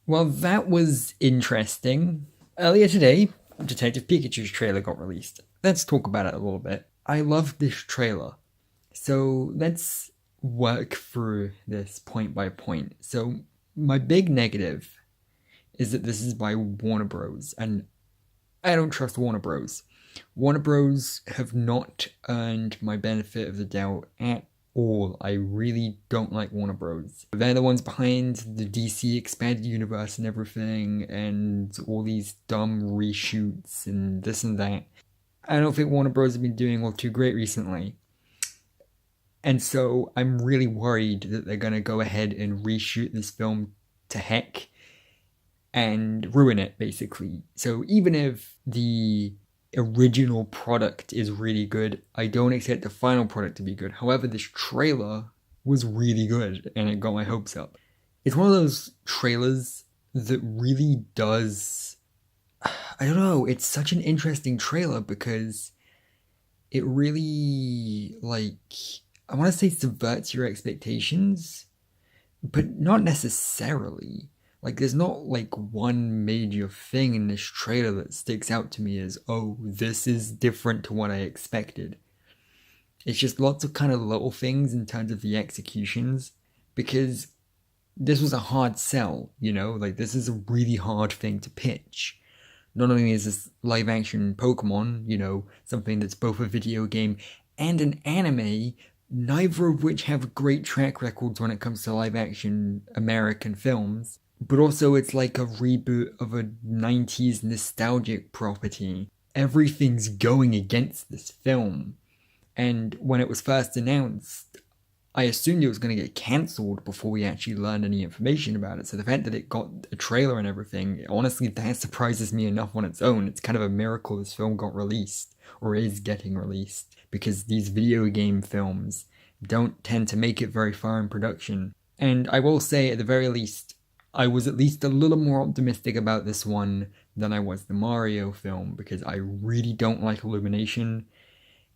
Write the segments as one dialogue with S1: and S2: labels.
S1: Well, that was interesting. Earlier today, Detective Pikachu's trailer got released. Let's talk about it a little bit. I love this trailer. So let's work through this point by point. So, my big negative is that this is by Warner Bros. And I don't trust Warner Bros. Warner Bros. Have not earned my benefit of the doubt at all. I really don't like Warner Bros. They're the ones behind the DC expanded universe and everything, and all these dumb reshoots and this and that. I don't think Warner Bros. Have been doing all too great recently. And so I'm really worried that they're going to go ahead and reshoot this film to heck and ruin it, basically. So even if the original product is really good, I don't expect the final product to be good. However, this trailer was really good and it got my hopes up. It's one of those trailers that really does. I don't know, it's such an interesting trailer because it really, like, I want to say subverts your expectations, but not necessarily. Like, there's not like one major thing in this trailer that sticks out to me as, oh, this is different to what I expected. It's just lots of kind of little things in terms of the executions, because this was a hard sell, like, this is a really hard thing to pitch. Not only is this live action Pokemon, something that's both a video game and an anime, neither of which have great track records when it comes to live action American films, but also it's like a reboot of a 90s nostalgic property. Everything's going against this film. And when it was first announced, I assumed it was going to get cancelled before we actually learned any information about it. So the fact that it got a trailer and everything, honestly, that surprises me enough on its own. It's kind of a miracle this film got released, or is getting released, because these video game films don't tend to make it very far in production. And I will say, at the very least, I was at least a little more optimistic about this one than I was the Mario film, because I really don't like Illumination.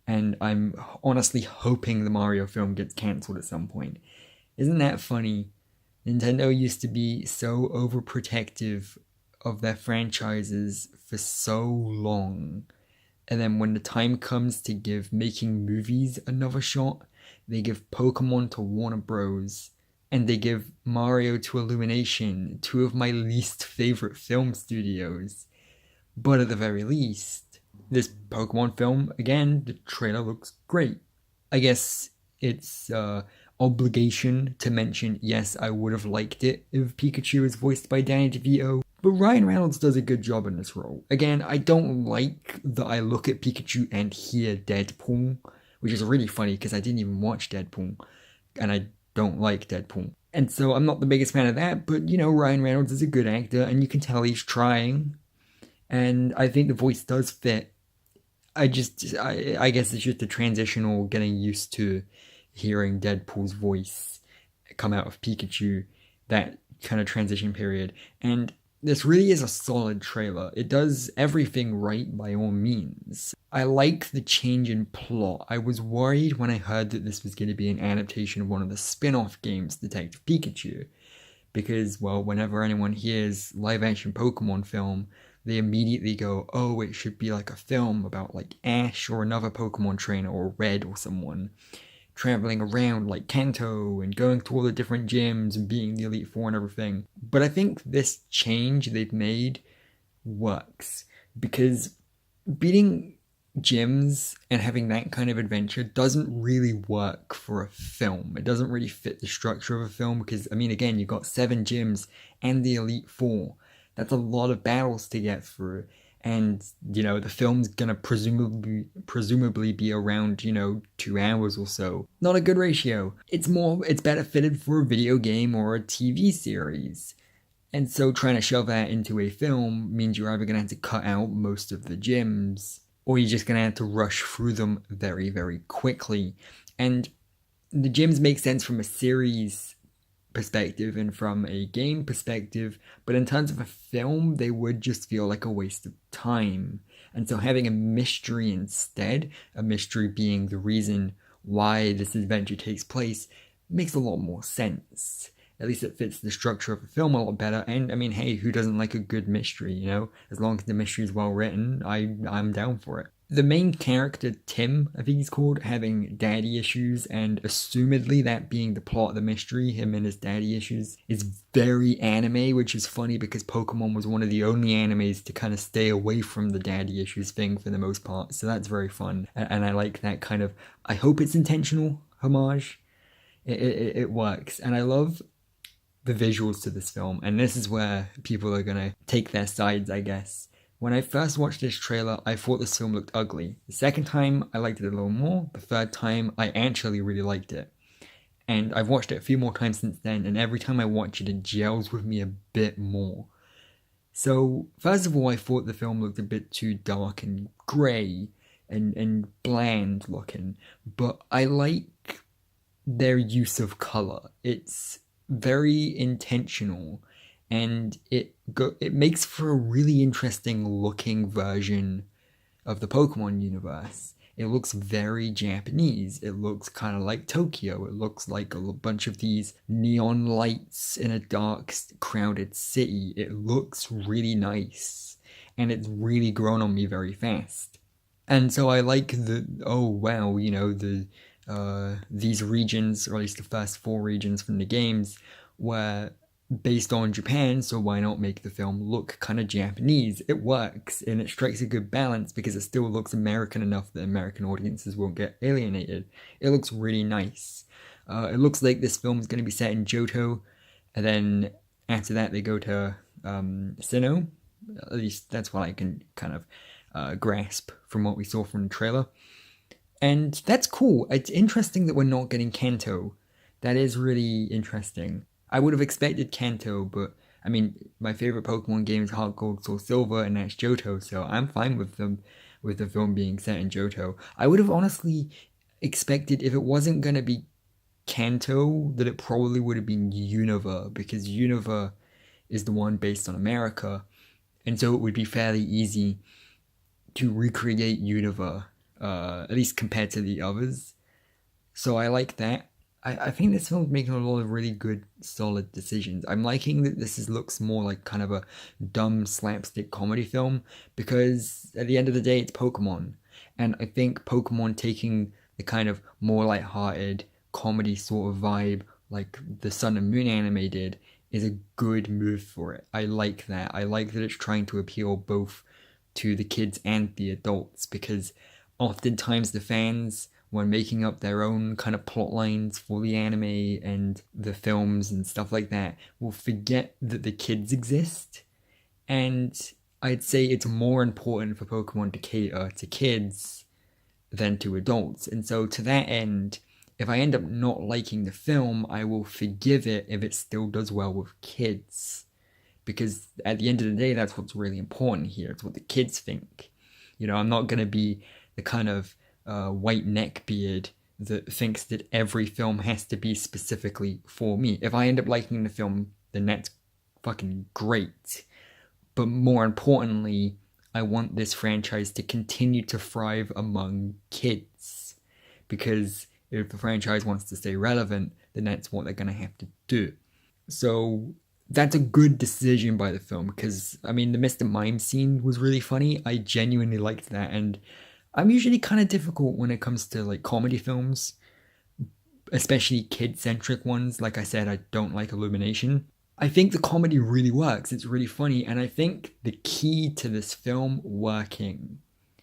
S1: And I'm honestly hoping the Mario film gets cancelled at some point. Isn't that funny? Nintendo used to be so overprotective of their franchises for so long. And then when the time comes to give making movies another shot, they give Pokemon to Warner Bros. And they give Mario to Illumination, two of my least favorite film studios. But at the very least, this Pokemon film, again, the trailer looks great. I guess it's obligation to mention, yes, I would have liked it if Pikachu is voiced by Danny DeVito, but Ryan Reynolds does a good job in this role. Again, I don't like that I look at Pikachu and hear Deadpool, which is really funny because I didn't even watch Deadpool, and I don't like Deadpool. And so I'm not the biggest fan of that, but Ryan Reynolds is a good actor, and you can tell he's trying, and I think the voice does fit. I guess it's just a transitional getting used to hearing Deadpool's voice come out of Pikachu, that kind of transition period. And this really is a solid trailer. It does everything right by all means. I like the change in plot. I was worried when I heard that this was going to be an adaptation of one of the spin-off games, Detective Pikachu, because, well, whenever anyone hears live-action Pokemon film, they immediately go, oh, it should be like a film about like Ash or another Pokemon trainer, or Red or someone, traveling around like Kanto and going to all the different gyms and being the Elite Four and everything. But I think this change they've made works, because beating gyms and having that kind of adventure doesn't really work for a film. It doesn't really fit the structure of a film, because, I mean, again, you've got 7 gyms and the Elite Four. That's a lot of battles to get through. And, the film's gonna presumably be around, 2 hours or so. Not a good ratio. It's better fitted for a video game or a TV series. And so trying to shove that into a film means you're either gonna have to cut out most of the gyms, or you're just gonna have to rush through them very, very quickly. And the gyms make sense from a series perspective and from a game perspective, but in terms of a film, they would just feel like a waste of time. And so having a mystery instead, a mystery being the reason why this adventure takes place, makes a lot more sense. At least it fits the structure of the film a lot better. And I mean, hey, who doesn't like a good mystery, you know? As long as the mystery is well written, I'm down for it. The main character, Tim, I think he's called, having daddy issues, and assumedly that being the plot of the mystery, him and his daddy issues, is very anime, which is funny because Pokemon was one of the only animes to kind of stay away from the daddy issues thing for the most part, so that's very fun, and I like that kind of, I hope it's intentional homage. It works, and I love the visuals to this film, and this is where people are gonna take their sides, I guess. When I first watched this trailer, I thought this film looked ugly. The second time, I liked it a little more. The third time, I actually really liked it. And I've watched it a few more times since then, and every time I watch it, it gels with me a bit more. So, first of all, I thought the film looked a bit too dark and grey and bland looking, but I like their use of colour. It's very intentional, and it makes for a really interesting looking version of the Pokemon universe. It looks very Japanese. It looks kind of like Tokyo. It looks like a bunch of these neon lights in a dark, crowded city. It looks really nice, and it's really grown on me very fast. And so I like these regions, or at least the first 4 regions from the games, were based on Japan, so why not make the film look kind of Japanese? It works, and it strikes a good balance because it still looks American enough that American audiences won't get alienated. It looks really nice. It looks like this film is going to be set in Johto, and then after that they go to Sinnoh. At least that's what I can kind of grasp from what we saw from the trailer. And that's cool. It's interesting that we're not getting Kanto. That is really interesting. I would have expected Kanto, but I mean, my favorite Pokemon game is Heart Gold, Soul Silver, and that's Johto, so I'm fine with the film being set in Johto. I would have honestly expected, if it wasn't going to be Kanto, that it probably would have been Unova, because Unova is the one based on America, and so it would be fairly easy to recreate Unova, at least compared to the others. So I like that. I think this film's making a lot of really good, solid decisions. I'm liking that looks more like kind of a dumb slapstick comedy film, because at the end of the day, it's Pokemon. And I think Pokemon taking the kind of more lighthearted comedy sort of vibe like the Sun and Moon anime did is a good move for it. I like that. I like that it's trying to appeal both to the kids and the adults, because oftentimes the fans, when making up their own kind of plot lines for the anime and the films and stuff like that, will forget that the kids exist. And I'd say it's more important for Pokemon to cater to kids than to adults. And so to that end, if I end up not liking the film, I will forgive it if it still does well with kids. Because at the end of the day, that's what's really important here. It's what the kids think. You know, I'm not going to be the kind of white neckbeard that thinks that every film has to be specifically for me. If I end up liking the film, then that's fucking great. But more importantly, I want this franchise to continue to thrive among kids. Because if the franchise wants to stay relevant, then that's what they're going to have to do. So that's a good decision by the film, because, I mean, the Mr. Mime scene was really funny. I genuinely liked that, and I'm usually kind of difficult when it comes to like comedy films, especially kid-centric ones. Like I said, I don't like Illumination. I think the comedy really works. It's really funny, and I think the key to this film working,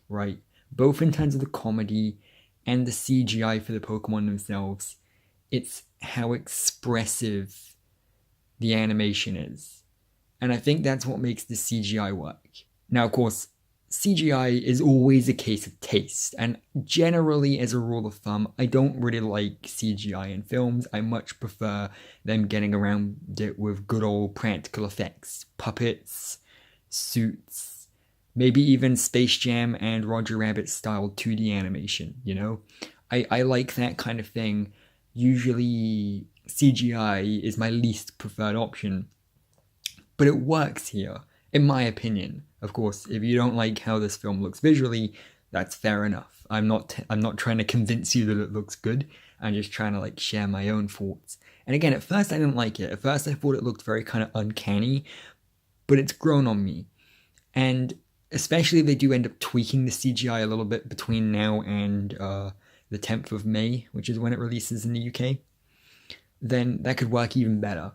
S1: right, both in terms of the comedy and the CGI for the Pokemon themselves, it's how expressive the animation is. And I think that's what makes the CGI work. Now, of course, CGI is always a case of taste, and generally, as a rule of thumb, I don't really like CGI in films. I much prefer them getting around it with good old practical effects, puppets, suits, maybe even Space Jam and Roger Rabbit style 2D animation, you know? I like that kind of thing. Usually, CGI is my least preferred option, but it works here, in my opinion. Of course, if you don't like how this film looks visually, that's fair enough. I'm not trying to convince you that it looks good. I'm just trying to like share my own thoughts. And again, at first I didn't like it. At first I thought it looked very kind of uncanny, but it's grown on me. And especially if they do end up tweaking the CGI a little bit between now and the 10th of May, which is when it releases in the UK, then that could work even better.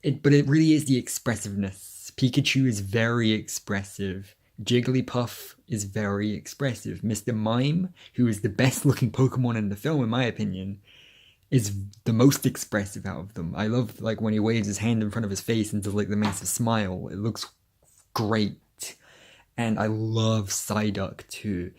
S1: But it really is the expressiveness. Pikachu is very expressive. Jigglypuff is very expressive. Mr. Mime, who is the best looking Pokemon in the film, in my opinion, is the most expressive out of them. I love like when he waves his hand in front of his face and does like the massive smile. It looks great. And I love Psyduck too.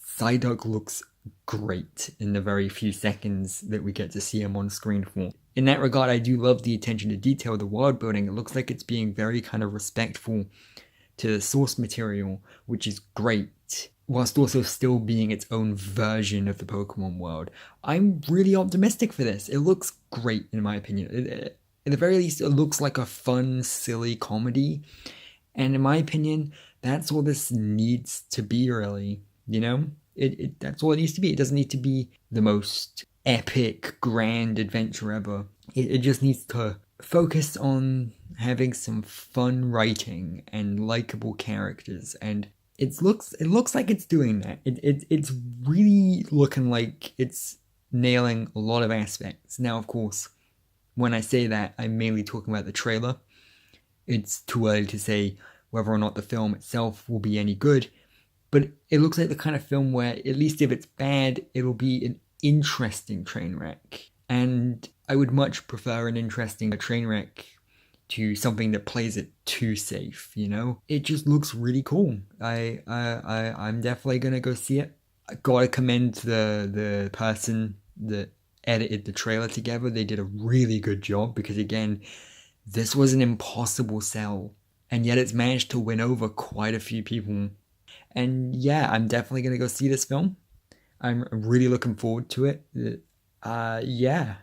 S1: Psyduck looks great in the very few seconds that we get to see him on screen for. In that regard, I do love the attention to detail, the world building. It looks like it's being very kind of respectful to the source material, which is great, whilst also still being its own version of the Pokemon world. I'm really optimistic for this. It looks great, in my opinion. At the very least, it looks like a fun, silly comedy. And in my opinion, that's all this needs to be, really. You know? That's all it needs to be. It doesn't need to be the most epic, grand adventure ever. It just needs to focus on having some fun writing and likable characters, and it looks like it's doing that. It's really looking like it's nailing a lot of aspects. Now, of course, when I say that, I'm mainly talking about the trailer. It's too early to say whether or not the film itself will be any good, but it looks like the kind of film where, at least if it's bad, it'll be an interesting train wreck. And I would much prefer an interesting train wreck to something that plays it too safe, you know? It just looks really cool. I'm definitely gonna go see it. I gotta commend the person that edited the trailer together. They did a really good job because, again, this was an impossible sell, and yet it's managed to win over quite a few people. And yeah, I'm definitely gonna go see this film. I'm really looking forward to it. Yeah.